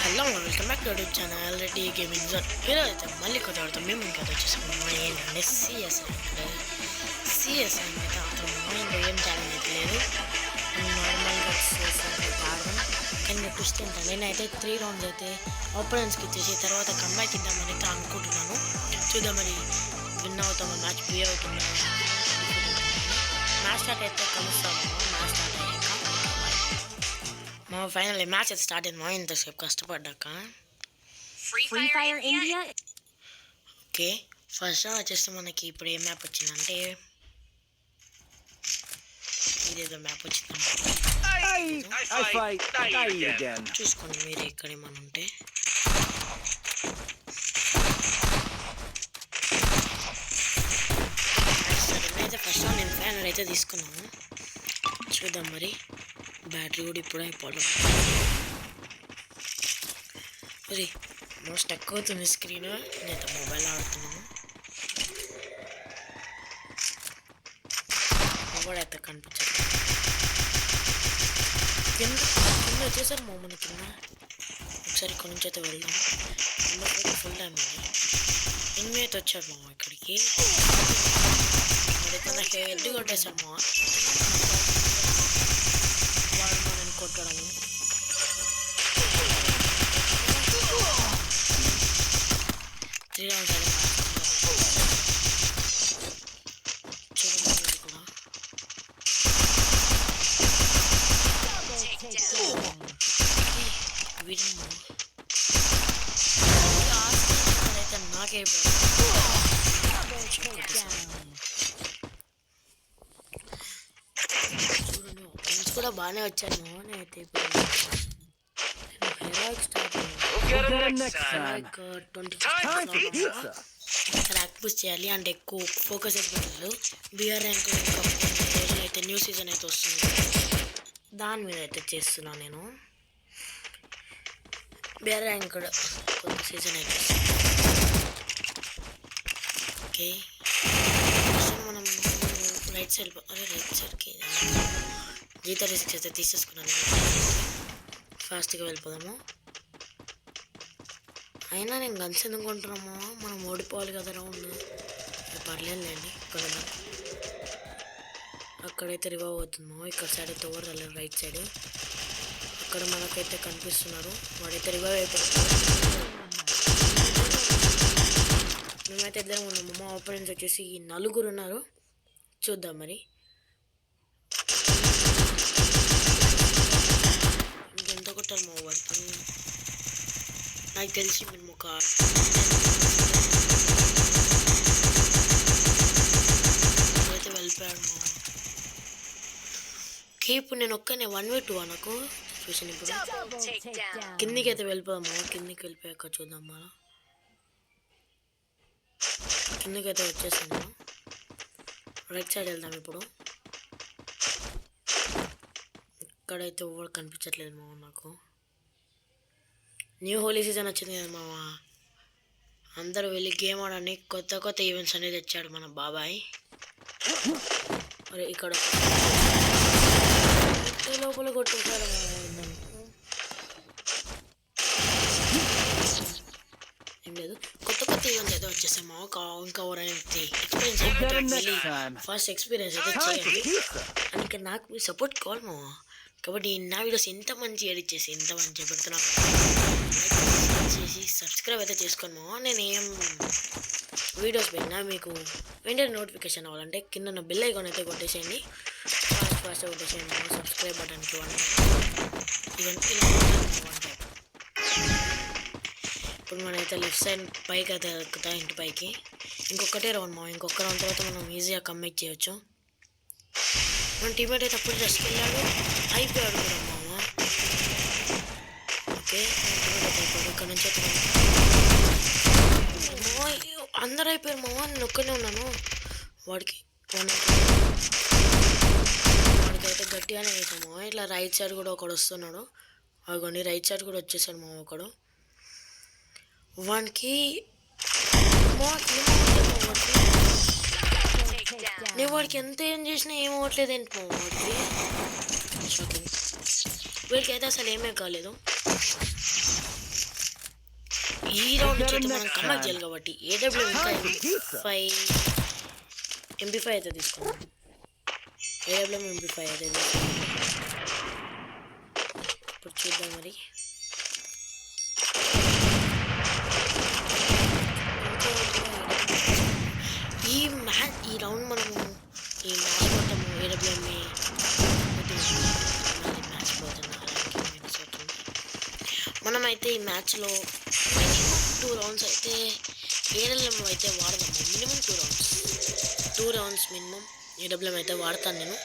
Hello welcome back to YouTube channel Reddy gaming zone. ఈరోజు అయితే మళ్ళీ కొత్త ఆడుతాం. మేము ఇంకా వచ్చేసాము ఏంటంటే సిఎస్ అంటే అతను మైండ్ ఏం ఛాలెంజ్ అయితే లేదు, నార్మల్గా ఆడదాం. కానీ ట్విస్ట్ ఏంటంటే నేనైతే 3 రౌండ్స్ అయితే ఓపెనెన్స్కి ఇచ్చేసి తర్వాత కంబ్యాక్ ఇద్దామని అయితే అనుకుంటున్నాను. చూద్దాం మరి విన్ అవుతామో, మ్యాచ్ ప్లే అవుతుందా. మ్యాచ్ స్టార్ట్ అయితే కలుస్తాము. మ్యాచ్ స్టార్ట్ అయ్యాక ఫైనల్లీ మ్యాచ్ అయితే స్టార్ట్ అయింది. ఇంతసేపు కష్టపడ్డాక Free Fire India. Okay, first వచ్చేస్తే మనకి ఇప్పుడు ఏ మ్యాప్ వచ్చిందంటే ఇదేదో మ్యాప్ వచ్చిందన్నమాట. చూసుకోండి మీరు ఇక్కడ ఏమైనా ఉంటే. అయితే ఫస్ట్ నేను ఫ్యానర్ అయితే తీసుకున్నాను. చూద్దాం మరి. బ్యాటరీ కూడా ఇప్పుడు అయిపోవడం. మరి మోస్ట్ ఎక్కువ అవుతుంది స్క్రీన్. నేనైతే మొబైల్ ఆడుతున్నాను. మొబైల్ అయితే కనిపించట్లేదు. కింద వచ్చేసారు మన కింద. ఒకసారి ఇక్కడ నుంచి అయితే వెళ్దాం. ఫుల్ టైం ఉంది. ఎనిమిది అయితే వచ్చారు మామ ఇక్కడికి. మరి నాకు ఎడ్డు కొట్టేశారు మా వాడు మనని కొట్టడము. చూడండి కూడా వీడమ్మా అయితే నాకే చూడండి ఫ్రెండ్స్ కూడా బాగానే వచ్చాను. నేనైతే ఇప్పుడు హెరాయిక్ స్టార్ట్ ర్యాక్ పుష్ చేయాలి అంటే ఎక్కువ ఫోకస్ అయిపోతుంది. బిఆర్ ర్యాంక్ రోజులు అయితే న్యూ సీజన్ అయితే వస్తుంది, దాని మీద అయితే చేస్తున్నాను నేను. బిఆర్ ర్యాంక్ కూడా కొత్త సీజన్ అయితే వస్తుంది. ఓకే, మనం రైట్ సైడ్కి G36 అయితే తీసేసుకున్నాను. ఫాస్ట్గా వెళ్ళిపోదాము. అయినా నేను గన్స్ ఎందుకు కొంటున్నామో, మనం ఓడిపోవాలి కదా రౌండ్. పర్లేదులేండి. ఇక్కడ అక్కడైతే రివైవ్ అవుతుందో. ఇక్కడ సైడ్ అయితే ఓవర్ వెళ్ళారు రైట్ సైడ్. అక్కడ మనకైతే కనిపిస్తున్నారు. వాడైతే రివైవ్ అయిపోతున్నారు. మేమైతే ఇద్దరం ఉన్నాము. మా ఓపెనెంట్స్ వచ్చేసి 4 ఉన్నారు. చూద్దాం మరి. ఇంకెంత కొట్టారు మా వాడికి నాకు తెలిసి మేము ఒక అయితే వెళ్ళిపోయాడు మా. ఓకే, ఇప్పుడు నేను ఒక్కనే 1v2 నాకు చూసాను. ఇప్పుడు కిందికి అయితే వెళ్ళిపోదామా. కిందికి వెళ్ళిపోయాక చూద్దాం మనం. కిందికి అయితే వచ్చేసాను. రైట్ సైడ్ వెళ్దాం ఇప్పుడు. ఇక్కడైతే ఎవరు కనిపించట్లేదు మామ నాకు. న్యూ హోలీ సీజన్ వచ్చింది కదా మామ. అందరూ వెళ్ళి గేమ్ ఆడని కొత్త ఈవెంట్స్ అనేది తెచ్చాడు మన బాబాయ్. మరి ఇక్కడ లోపల కొట్టేశారు. ఏం లేదు, కొత్త ఈవెంట్స్ అయితే వచ్చేసాయి మా. ఇంకా ఎవరైతే ఎక్స్పీరియన్స్ ఫస్ట్ ఎక్స్పీరియన్స్ అయితే చేయండి. అని ఇక్కడ నాకు మీ సపోర్ట్ కావాలి మా. కాబట్టి నా వీడియోస్ ఎంత మంచి ఎడిట్ చేసి ఎంత మంచిగా పెడుతున్నాను చేసి సబ్స్క్రైబ్ అయితే చేసుకోండి మా. నేను ఏం వీడియోస్ పెట్టినా మీకు వెంటనే నోటిఫికేషన్ అవ్వాలంటే కింద బెల్ ఐకాన్ అయితే కొట్టేసేయండి. ఫాస్ట్ కొట్టేసేయండి. సబ్స్క్రైబ్ బటన్కి ఇవన్నీ. ఇప్పుడు మనమైతే లెఫ్ట్ సైడ్ పైకి అయితే ఎక్కుతాం, ఇంటి పైకి. ఇంకొకటే రౌండ్ మా. ఇంకొక రౌండ్ తర్వాత మనం ఈజీగా కమ్మిట్ చేయొచ్చు. మన టీమేట్ అయితే అప్పుడు జస్ట్ వెళ్ళాడు, అయిపోయాడు కూడా మామ. ఓకే, ఇక్కడ నుంచి అయితే అందరు అయిపోయారు మామ. నేను ఒక్కనే ఉన్నాను. వాడికైతే గట్టిగానే వేసాము. ఇట్లా రైట్ సైడ్ కూడా ఒకడు వస్తున్నాడు. అదిగోండి రైట్ సైడ్ కూడా వచ్చేసాడు మా ఒకడు. వానికి నేను వాడికి ఎంత ఏం చేసినా ఏం అవ్వట్లేదు ఏంటి మా వాడికి. షాకింగ్. వీడికైతే అసలు ఏమీ కాలేదు. రౌండ్ వచ్చి మనం కమాక్ చేయాలి కాబట్టి ఏడబ్ల్యూ ఇంకా MP5 అయితే తీసుకున్నాం. ఏడబ్ల్యూ MP5 అయితే తీసుకున్నాం. ఇప్పుడు చూద్దాం మరి. ఈ రౌండ్ మనము ఈ మ్యాచ్ మొత్తము ఏడబ్ల్యూఎంఏ మ్యాచ్ పోతున్నా మనమైతే ఈ మ్యాచ్లో మినిమం 2 రౌండ్స్ అయితే ఏడబ్ల్యూఎం అయితే వాడదాము. మినిమం 2 రౌండ్స్ మినిమం ఏడబ్ల్యూఎం అయితే వాడతాను నేను.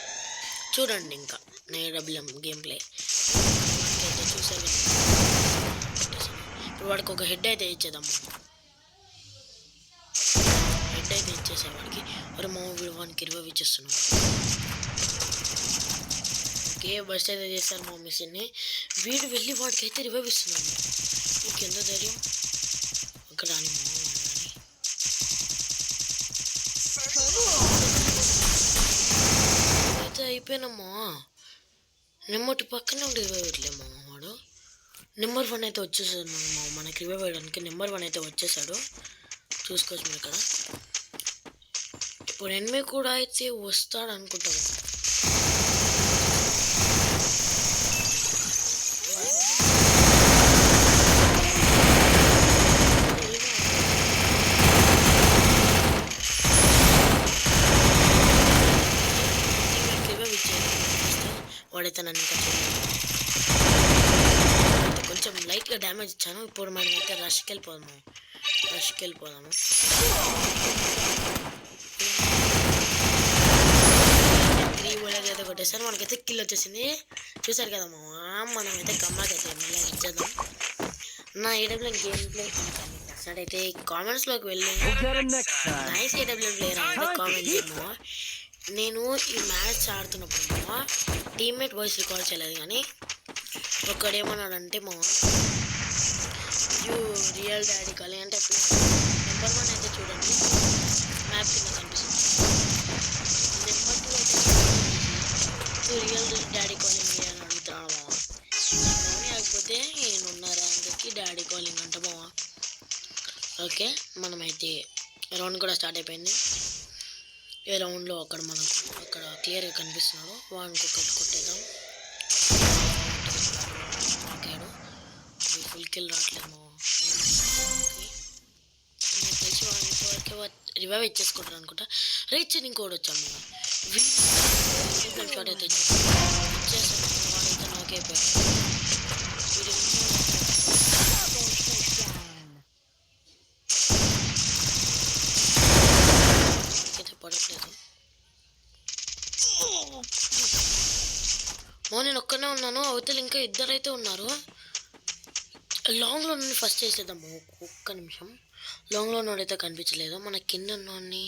చూడండి ఇంకా నా ఏడబ్ల్యూఎం గేమ్ ప్లే అయితే చూసాను. ఇప్పుడు వాడికి ఒక హెడ్ అయితే ఇచ్చేద్దాము. హెడ్ అయితే ఇచ్చేసేవాడికి మరి మా వానికి రివైవ్ ఇచ్చేస్తున్నాం. ఓకే బస్ట్ అయితే చేస్తారు మా మిషన్ని. వీడు వెళ్ళి వాడికి అయితే రివైవ్ ఇస్తున్నాము. ఇంకెంత ధైర్యం ఒక రాని అయితే అయిపోయినమ్మా. నెంబర్ 2 పక్కనే ఉండి రివైవ్ ఇవ్వట్లేమో వాడు. నెంబర్ 1 అయితే వచ్చేసాడు. మనకి రివైవ్ అయ్యడానికి నెంబర్ 1 అయితే వచ్చేసాడు. చూసుకోవచ్చు మీరు ఇక్కడ. ఇప్పుడు ఎనిమిది కూడా అయితే వస్తాడు అనుకుంటాము. వాడైతే నన్ను కొంచెం లైట్గా డ్యామేజ్ ఇచ్చాను. ఇప్పుడు మనం అయితే రష్కి వెళ్ళిపోదాము. అయితే కొట్టేసారు. మనకైతే కిల్ వచ్చేసింది. చూసారు కదా మనమైతే కమ్మాకి అయితే మళ్ళీ ఇచ్చేద్దాం. నా ఏడబ్ల్యూ గేమ్ ప్లే అయితే కామెంట్స్లోకి వెళ్ళి నైస్ ఏడబ్ల్యూ ప్లేయర్ అయితే కామెంట్ చేయము. నేను ఈ మ్యాచ్ ఆడుతున్నప్పుడు టీమ్మేట్ వాయిస్ రికార్డ్ చేయలేదు కానీ ఒక్కడేమన్నాడంటే యూ రియల్ డాడీ కాలింగ్ అంటే నెంబర్ 1 అయితే చూడండి మ్యాప్ కింద కనిపిస్తుంది. నెంబర్ 2 అయితే రియల్ డాడీ కాలింగ్ అని అడుగుతున్నాడు కాకపోతే నేనున్న ర్యాంక్కి డాడీ కాలింగ్ అంట ఓకే మనమైతే రౌండ్ కూడా స్టార్ట్ అయిపోయింది. ఏ రౌండ్లో అక్కడ క్లియర్గా కనిపిస్తున్నాడు. వానికి ఒకటి కొట్టేద్దాం. ఓకేడు ఫుల్ కిల్ రావట్లేదు. తెలిసి వాడికి రివైవ్ ఇచ్చేసుకుంటారు అనుకుంటా. రీచ్ ఇంకోటి వచ్చాము. షాట్ అయితే ఇచ్చేస్తాను. వాడైతే నాకే పడట్లేదు. నేను ఒక్కనే ఉన్నాను. అవతల ఇంకా ఇద్దరైతే ఉన్నారు. లాంగ్లో నుండి ఫస్ట్ చేసేద్దాము. ఒక్క నిమిషం. లాంగ్లో ఉన్నోడైతే కనిపించలేదు. మన కింద ఉన్నోడిని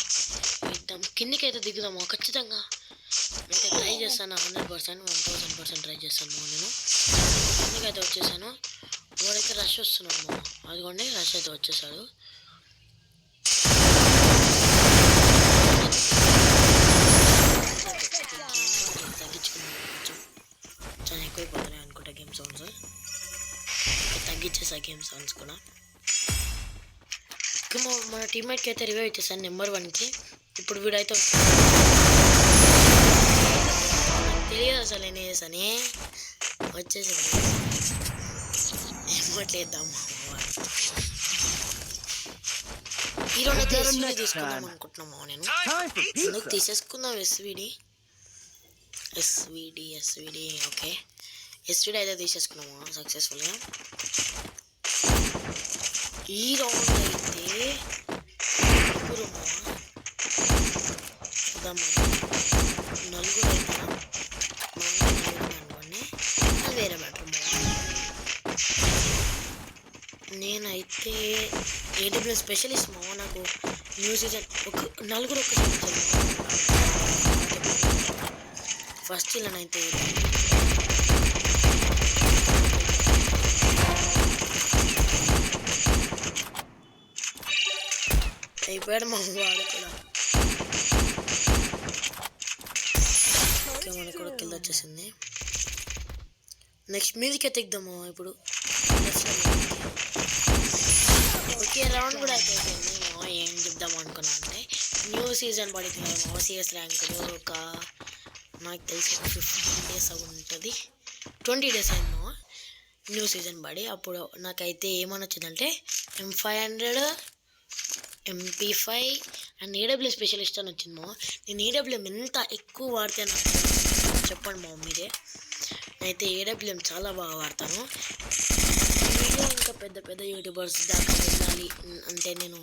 ఇద్దాం. కిందికి అయితే దిగుదాము ఖచ్చితంగా. అయితే ట్రై చేస్తాను 100%, 1000% ట్రై చేస్తాను. నేను కిందికి అయితే వచ్చేసాను. వాడైతే రష్ వస్తున్నాము. అదిగోండి రష్ అయితే వచ్చేసాడు. చాలా ఎక్కువైపోతున్నాయి అనుకుంటా గేమ్ సౌండ్స్. తగ్గించేసా గేమ్ సౌండ్స్ కూడా. మన టీమ్మేట్కి అయితే రివైవ్ ఇచ్చేసాను నెంబర్ 1కి. ఇప్పుడు వీడైతే తెలియదు అసలు నేను వేసానే వచ్చేసాను. ఏమట్లేద్దాము. ఈ రోజు అయితే ఎస్విడి తీసుకుందాం అనుకుంటున్నాము. నేను ఎందుకు తీసేసుకుందాం ఎస్విడి ఓకే ఎస్విడి అయితే తీసేసుకున్నాము సక్సెస్ఫుల్గా. ఈ రౌండ్ అయితే నలుగురు అయితే అనుకోండి. అది వేరే మ్యాటర్. నేనైతే ఏడబ్ల్యూ స్పెషలిస్ట్ నాకు న్యూ సీజన్ నలుగురు ఫస్ట్ ఇలా అయితే అయిపోయాడు మా వాడు కూడా. ఓకే మనకు కూడా కింద వచ్చేసింది. నెక్స్ట్ మీదకి ఎత్తిద్దాము. ఇప్పుడు ఓకే రౌండ్ కూడా అయిపోయింది. ఏం చెప్దాం అనుకున్నా అంటే న్యూ సీజన్ పడింది కదా సిఎస్ ర్యాంక్ ఒక నాకు తెలిసి 15 days ఉంటుంది, 20 days అయిందో న్యూ సీజన్ పడి. అప్పుడు నాకైతే ఏమని వచ్చిందంటే M500 MP5 అండ్ ఏడబ్ల్యూ స్పెషలిస్ట్ అని వచ్చింది. నేను ఏడబ్ల్యూఎం ఎంత ఎక్కువ వాడితే నాకు చెప్పండి మీరే. నేనైతే ఏడబ్ల్యూఎం చాలా బాగా వాడతాను. వీడియో ఇంకా పెద్ద పెద్ద యూట్యూబర్స్ దాకా వెళ్ళాలి అంటే నేను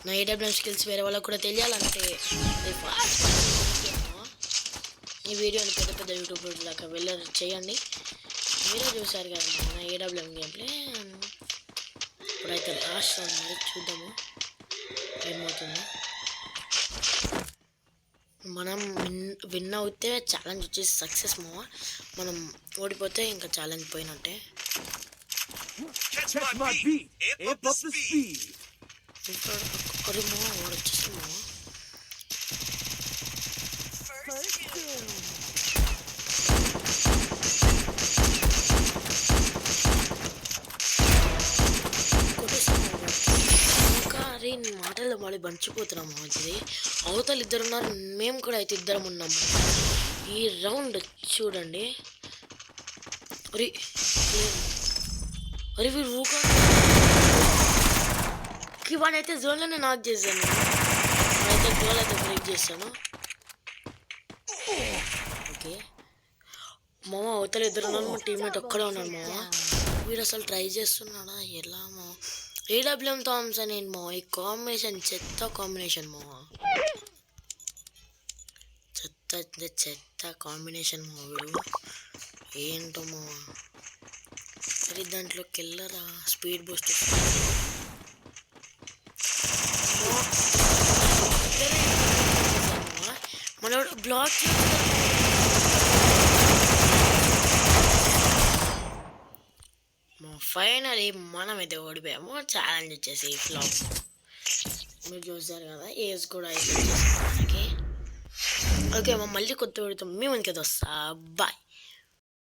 నా ఏడబ్ల్యూఎం స్కిల్స్ వేరే వాళ్ళకు కూడా తెలియాలంటే ఈ వీడియోని పెద్ద పెద్ద యూట్యూబర్స్ దాకా చేయండి. మీరే చూసారు కదా నా ఏడబ్ల్యూఎం గేమ్ ప్లే. ఇప్పుడైతే లాస్ట్ ఉంది, చూద్దాము ఏమవుతుందో. మనం విన్ అవుతే ఛాలెంజ్ వచ్చేసి సక్సెస్ మనం ఓడిపోతే ఇంకా ఛాలెంజ్ పోయినట్టే. ఒక్కొక్కరేమో వాడు వచ్చేసామో అరే మాటల్లో మళ్ళీ బంచిపోతున్నాము. అది అవతల ఇద్దరు ఉన్నారు, మేము కూడా అయితే ఇద్దరం ఉన్నాము. ఈ రౌండ్ చూడండి. అరే అరే వీడు వాడైతే జోన్లోనే నాక్ చేశాను. అయితే గోల్ అయితే బ్రేక్ చేశాను. ఓకే మామ అవతల ఇద్దరు ఉన్నారు, మా టీమ్మేట్ ఒక్కడే ఉన్నాడు. మామ వీడు అసలు ట్రై చేస్తున్నాడా ఎలా? మా ఏడబ్ల్యూఎం థామ్సన్ ఏంటి మా ఈ కాంబినేషన్ చెత్త కాంబినేషన్ మా చెత్త కాంబినేషన్ మా వీడు ఏంటో మా. సరే దాంట్లోకి వెళ్ళరా స్పీడ్ బూస్ట్ మనోడు బ్లాక్ ఫైనలీ మనమైతే ఓడిపోయాము. ఛాలెంజ్ వచ్చేసి ఫ్లాప్ మీరు చూసారు కదా. ఏజ్ కూడా అయితే మనకి. ఓకే మళ్ళీ కొత్త వీడియోతో మీ ముందుకైతే వస్తా. బాయ్.